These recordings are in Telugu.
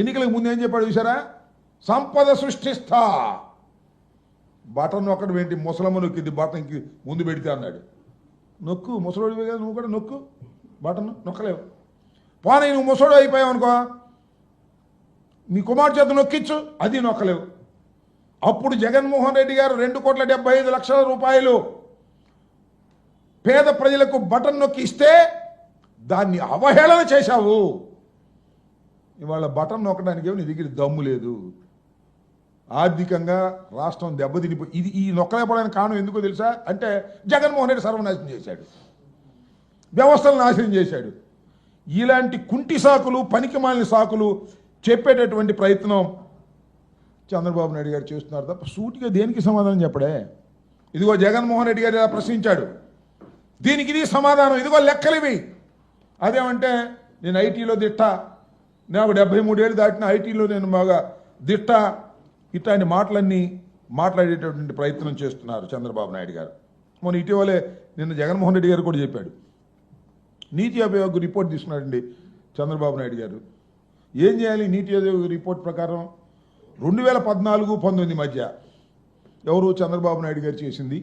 ఎన్నికలకు ముందు ఏం చెప్పాడు చూసారా? సంపద సృష్టిస్తా. బటన్ నొక్కడం ఏంటి? ముసలమ్మ నొక్కింది బటన్కి ముందు పెడితే అన్నాడు. నొక్కు, ముసలోడివి కదా నువ్వు కూడా నొక్కు, బటన్ నొక్కలేవు. పోనీ నువ్వు ముసలోడు అయిపోయావు అనుకో, నీ కుమార్ చేత నొక్కించు, అది నొక్కలేవు. అప్పుడు జగన్మోహన్ రెడ్డి గారు 2,75,00,000 రూపాయలు పేద ప్రజలకు బటన్ నొక్కి ఇస్తే దాన్ని అవహేళన చేశావు. ఇవాళ బటన్ నొక్కడానికి నీ దగ్గర దమ్ము లేదు. ఆర్థికంగా రాష్ట్రం దెబ్బతినిపోయి ఇది ఈ నొక్కలేపడానికి కారణం ఎందుకో తెలుసా? అంటే జగన్మోహన్ రెడ్డి సర్వనాశనం చేశాడు, వ్యవస్థలను నాశనం చేశాడు. ఇలాంటి కుంటి సాకులు, పనికిమాలిన సాకులు చెప్పేటటువంటి ప్రయత్నం చంద్రబాబు నాయుడు గారు చేస్తున్నారు తప్ప సూటిగా దేనికి సమాధానం చెప్పడే. ఇదిగో జగన్మోహన్ రెడ్డి గారు ఇలా ప్రశ్నించాడు, దీనికి ఇది సమాధానం, ఇదిగో లెక్కలివి. అదేమంటే నేను ఐటీలో దిట్ట, నాకు 73 ఏళ్ళు దాటిన ఐటీలో నేను బాగా దిట్ట, ఇట్లాంటి మాటలన్నీ మాట్లాడేటటువంటి ప్రయత్నం చేస్తున్నారు చంద్రబాబు నాయుడు గారు. మొన్న ఇటీవలే నిన్న జగన్మోహన్ రెడ్డి గారు కూడా చెప్పాడు, నీతి ఆయోగ్ రిపోర్ట్ తీసుకున్నాడండి చంద్రబాబు నాయుడు గారు. ఏం చేయాలి? నీతి ఆయోగ్ రిపోర్ట్ ప్రకారం 2014-19 మధ్య ఎవరు? చంద్రబాబు నాయుడు గారు చేసింది,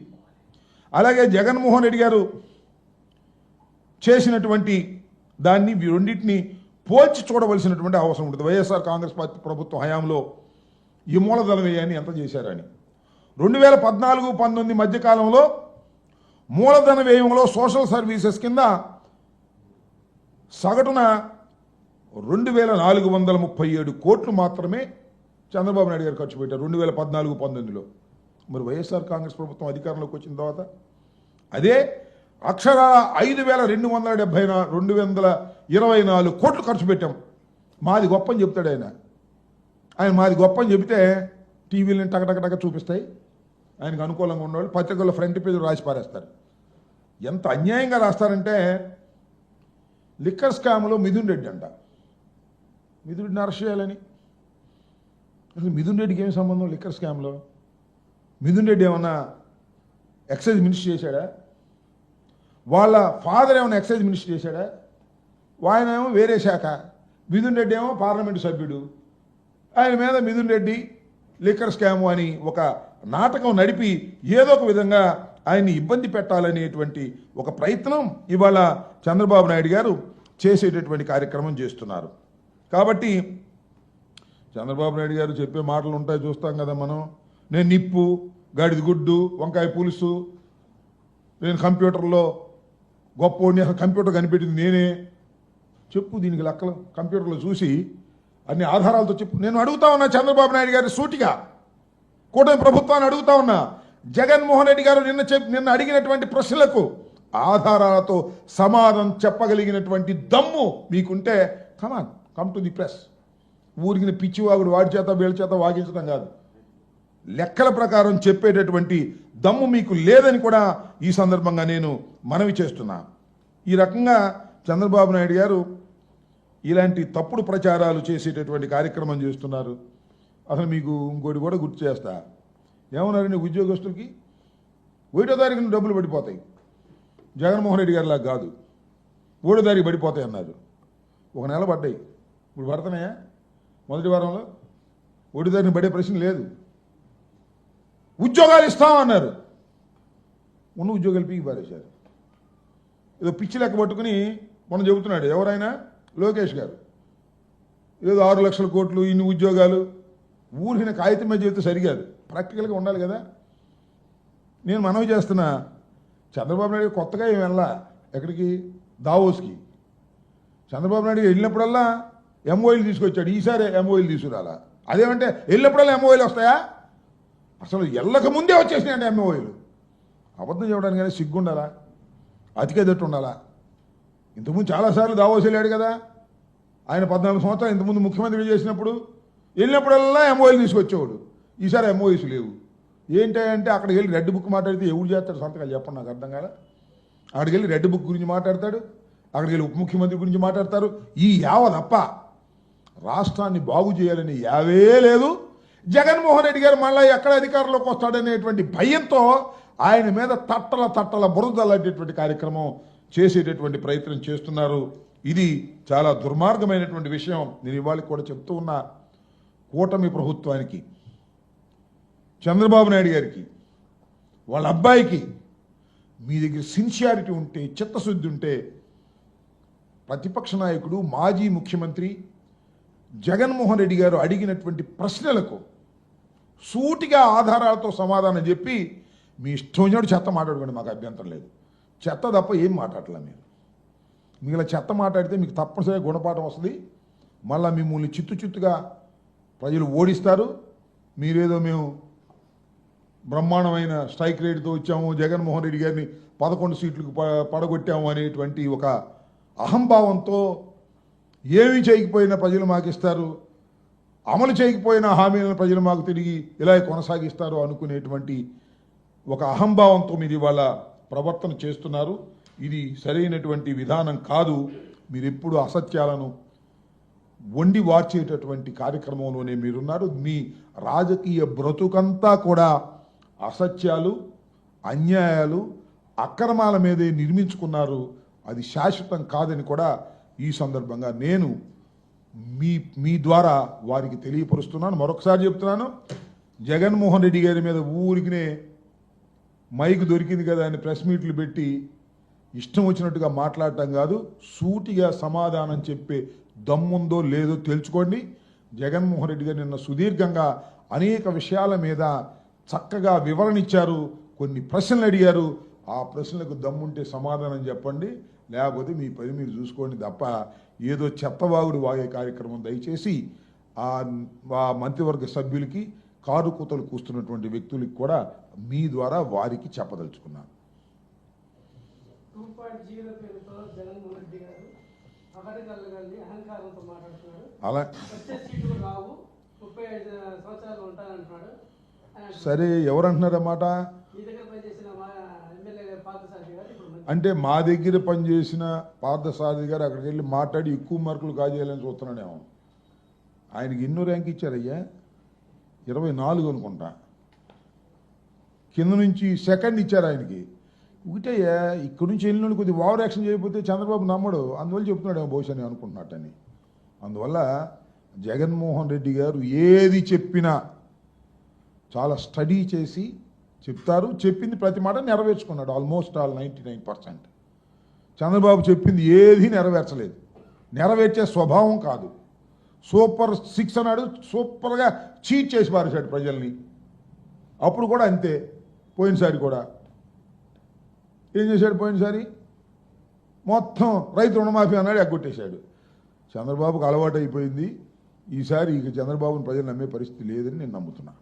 అలాగే జగన్మోహన్ రెడ్డి గారు చేసినటువంటి దాన్ని రెండింటిని పోల్చి చూడవలసినటువంటి అవసరం ఉంటుంది. వైఎస్ఆర్ కాంగ్రెస్ పార్టీ ప్రభుత్వం హయాంలో ఈ మూలధన వ్యయాన్ని ఎంత చేశారని. 2014-19 మధ్యకాలంలో మూలధన వ్యయంలో సోషల్ సర్వీసెస్ కింద సగటున 2,437 కోట్లు మాత్రమే చంద్రబాబు నాయుడు గారు ఖర్చు పెట్టారు 2014-19లో. మరి వైఎస్ఆర్ కాంగ్రెస్ ప్రభుత్వం అధికారంలోకి వచ్చిన తర్వాత అదే అక్షరాల 5,224 కోట్లు ఖర్చు పెట్టాం. మాది గొప్ప అని చెప్తాడు ఆయన. మాది గొప్ప అని చెబితే టీవీలను టకటకటక చూపిస్తాయి, ఆయనకు అనుకూలంగా ఉన్నవాళ్ళు పత్రికల్లో ఫ్రంట్ పేజ్ రాసి పారేస్తారు. ఎంత అన్యాయంగా రాస్తారంటే, లిక్కర్ స్కామ్లో మిథున్ రెడ్డి అంట, మిథున్ రెడ్డిని అరెస్ట్ చేయాలని. అసలు మిథున్ రెడ్డికి ఏమి సంబంధం లిక్కర్ స్కామ్లో? మిథున్ రెడ్డి ఏమన్నా ఎక్సైజ్ మినిస్టర్ చేశాడా? వాళ్ళ ఫాదర్ ఏమైనా ఎక్సైజ్ మినిస్టర్ చేశాడా? ఆయన ఏమో వేరే శాఖ, మిథున్ రెడ్డి ఏమో పార్లమెంటు సభ్యుడు. ఆయన మీద మిథున్ రెడ్డి లిక్కర్ స్కాము అని ఒక నాటకం నడిపి ఏదో ఒక విధంగా ఆయన్ని ఇబ్బంది పెట్టాలనేటువంటి ఒక ప్రయత్నం ఇవాళ చంద్రబాబు నాయుడు గారు చేసేటటువంటి కార్యక్రమం చేస్తున్నారు. కాబట్టి చంద్రబాబు నాయుడు గారు చెప్పే మాటలు ఉంటాయి, చూస్తాం కదా మనం. నేను నిప్పు, గాడిద గుడ్డు, వంకాయ పులుసు, నేను కంప్యూటర్లో గొప్పోడిని, అసలు కంప్యూటర్ కనిపెట్టింది నేనే. చెప్పు దీనికి లెక్కలు, కంప్యూటర్లో చూసి అన్ని ఆధారాలతో చెప్పు. నేను అడుగుతా ఉన్నా చంద్రబాబు నాయుడు గారి సూటిగా, కూటమి ప్రభుత్వాన్ని అడుగుతా ఉన్నా. జగన్మోహన్ రెడ్డి గారు నిన్న అడిగినటువంటి ప్రశ్నలకు ఆధారాలతో సమాధానం చెప్పగలిగినటువంటి దమ్ము మీకుంటే కమ్ టు ది ప్రెస్. ఊరికి పిచ్చివాగుడు వాడి చేత వీళ్ళ చేత వాగించడం కాదు, లెక్కల ప్రకారం చెప్పేటటువంటి దమ్ము మీకు లేదని కూడా ఈ సందర్భంగా నేను మనవి చేస్తున్నా. ఈ రకంగా చంద్రబాబు నాయుడు గారు ఇలాంటి తప్పుడు ప్రచారాలు చేసేటటువంటి కార్యక్రమం చేస్తున్నారు. అసలు మీకు ఇంకోటి కూడా గుర్తు చేస్తా, ఏమన్నారండి ఉద్యోగస్తులకి 1వ తారీఖున డబ్బులు పడిపోతాయి, జగన్మోహన్ రెడ్డి గారిలా కాదు 3వ తారీఖు పడిపోతాయి అన్నారు. 1 నెల పడ్డాయి, ఇప్పుడు పడుతున్నాయా? మొదటి వారంలో 1వ తారీఖున పడే ప్రశ్న లేదు. ఉద్యోగాలు ఇస్తామన్నారు, ఉన్న ఉద్యోగాలు పీకి పారేశారు. ఏదో పిచ్చి లెక్క పట్టుకుని మనం చెబుతున్నాడు ఎవరైనా, లోకేష్ గారు ఏదో 6 లక్షల కోట్లు ఇన్ని ఉద్యోగాలు. ఊరిన కాగితం మీద చెబితే సరికాదు, ప్రాక్టికల్గా ఉండాలి కదా. నేను మనవి చేస్తున్నా, చంద్రబాబు నాయుడు కొత్తగా ఏమి వెళ్ళా ఎక్కడికి, దావోస్కి. చంద్రబాబు నాయుడు వెళ్ళినప్పుడల్లా ఎంఓఈలు తీసుకొచ్చాడు, ఈసారి ఎంఓఈలు తీసుకురాలా. అదేమంటే వెళ్ళినప్పుడల్లా ఎంఓఈలు వస్తాయా? అసలు ఎల్లక ముందే వచ్చేసినాయండి ఎంఓఈలు. అబద్ధం చెప్పడానికి కానీ సిగ్గుండాలా, అతికేదట్టు ఉండాలా. ఇంతకుముందు చాలాసార్లు దావోస్ వెళ్ళాడు కదా ఆయన. 14 సంవత్సరాలు ఇంతకుముందు ముఖ్యమంత్రి చేసినప్పుడు వెళ్ళినప్పుడల్లా ఎంఓఈలు తీసుకొచ్చేవాడు. ఈసారి ఎంఓఈస్ లేవు. ఏంటంటే అక్కడికి వెళ్ళి రెడ్ బుక్ మాట్లాడితే ఎవరు చేస్తాడు సంతకాలు చెప్పండి, నాకు అర్థం కాదా. అక్కడికి వెళ్ళి రెడ్ బుక్ గురించి మాట్లాడతాడు, అక్కడికి వెళ్ళి ఉప ముఖ్యమంత్రి గురించి మాట్లాడతారు. ఈ యావ తప్ప రాష్ట్రాన్ని బాగు చేయాలని యావే లేదు. జగన్మోహన్ రెడ్డి గారు మళ్ళీ ఎక్కడ అధికారంలోకి వస్తాడనేటువంటి భయంతో ఆయన మీద తట్టల బురద లాంటిటువంటి కార్యక్రమం చేసేటటువంటి ప్రయత్నం చేస్తున్నారు. ఇది చాలా దుర్మార్గమైనటువంటి విషయం. నేను ఇవాళ కూడా చెప్తూ ఉన్నా, కూటమి ప్రభుత్వానికి, చంద్రబాబు నాయుడు గారికి, వాళ్ళ అబ్బాయికి మీ దగ్గర సిన్సియారిటీ ఉంటే, చిత్తశుద్ధి ఉంటే, ప్రతిపక్ష నాయకుడు మాజీ ముఖ్యమంత్రి జగన్మోహన్ రెడ్డి గారు అడిగినటువంటి ప్రశ్నలకు సూటిగా ఆధారాలతో సమాధానం చెప్పి మీ ఇష్టం వచ్చినట్టు చెత్త మాట్లాడుకోండి, మాకు అభ్యంతరం లేదు. చెత్త తప్ప ఏం మాట్లాడలే మీరు. మిగిలిన చెత్త మాట్లాడితే మీకు తప్పనిసరిగా గుణపాఠం వస్తుంది. మళ్ళీ మిమ్మల్ని చిత్తుగా ప్రజలు ఓడిస్తారు. మీరేదో మేము బ్రహ్మాండమైన స్ట్రైక్ రేటుతో వచ్చాము, జగన్మోహన్ రెడ్డి గారిని 11 సీట్లకు పడగొట్టాము అనేటువంటి ఒక అహంభావంతో ఏమి చేయకపోయినా ప్రజలు మాకు ఇస్తారు, అమలు చేయకపోయిన హామీలను ప్రజలు మాకు తిరిగి ఇలా కొనసాగిస్తారు అనుకునేటువంటి ఒక అహంభావంతో మీరు ఇవాళ ప్రవర్తన చేస్తున్నారు. ఇది సరైనటువంటి విధానం కాదు. మీరు ఎప్పుడు అసత్యాలను వండి వార్చేటటువంటి కార్యక్రమంలోనే మీరున్నారు. మీ రాజకీయ బ్రతుకంతా కూడా అసత్యాలు, అన్యాయాలు, అక్రమాల మీదే నిర్మించుకున్నారు. అది శాశ్వతం కాదని కూడా ఈ సందర్భంగా నేను మీ ద్వారా వారికి తెలియపరుస్తున్నాను. మరొకసారి చెప్తున్నాను, జగన్మోహన్ రెడ్డి గారి మీద ఊరికినే మైకు దొరికింది కదా అని ప్రెస్ మీట్లు పెట్టి ఇష్టం వచ్చినట్టుగా మాట్లాడటం కాదు. సూటిగా సమాధానం చెప్పే దమ్ముందో లేదో తెలుసుకోండి. జగన్మోహన్ రెడ్డి గారు నిన్న సుదీర్ఘంగా అనేక విషయాల మీద చక్కగా వివరణ ఇచ్చారు, కొన్ని ప్రశ్నలు అడిగారు. ఆ ప్రశ్నలకు దమ్ముంటే సమాధానం చెప్పండి, లేకపోతే మీ పని మీరు చూసుకోండి తప్ప ఏదో చెత్తవాగుడు వాగే కార్యక్రమం దయచేసి ఆ మంత్రివర్గ సభ్యులకి, కారు కూతలు కూస్తున్నటువంటి వ్యక్తులకి కూడా మీ ద్వారా వారికి చెప్పదలుచుకున్నాను. అలా సరే, ఎవరంటున్నారన్నమాట? అంటే మా దగ్గర పనిచేసిన పార్థసారథి గారు అక్కడికి వెళ్ళి మాట్లాడి ఎక్కువ మార్కులు కాజేయాలని చూస్తున్నాడేమో. ఆయనకి ఎన్నో ర్యాంక్ ఇచ్చారయ్యా? 24 అనుకుంటా. కింద నుంచి సెకండ్ ఇచ్చారు ఆయనకి. ఒకటయ్యా, ఇక్కడి నుంచి వెళ్ళిన కొద్దిగా ఓవర్ యాక్షన్ చేయకపోతే చంద్రబాబు నమ్మడు. అందువల్ల చెప్తున్నాడేమో బహుశా నేను అనుకుంటున్నట్టని. అందువల్ల జగన్మోహన్ రెడ్డి గారు ఏది చెప్పినా చాలా స్టడీ చేసి చెప్తారు. చెప్పింది ప్రతి మాట నెరవేర్చుకున్నాడు, ఆల్మోస్ట్ ఆల్ 99%. చంద్రబాబు చెప్పింది ఏది నెరవేర్చలేదు. నెరవేర్చే స్వభావం కాదు. సూపర్ 6 అన్నాడు, సూపర్గా చీట్ చేసి పారేశాడు ప్రజల్ని. అప్పుడు కూడా అంతే. పోయినసారి కూడా ఏం చేశాడు? పోయినసారి మొత్తం రైతు రుణమాఫీ అన్నాడు, ఎగ్గొట్టేశాడు. చంద్రబాబుకు అలవాటు అయిపోయింది. ఈసారి ఇక చంద్రబాబుని ప్రజలు నమ్మే పరిస్థితి లేదని నేను నమ్ముతున్నా.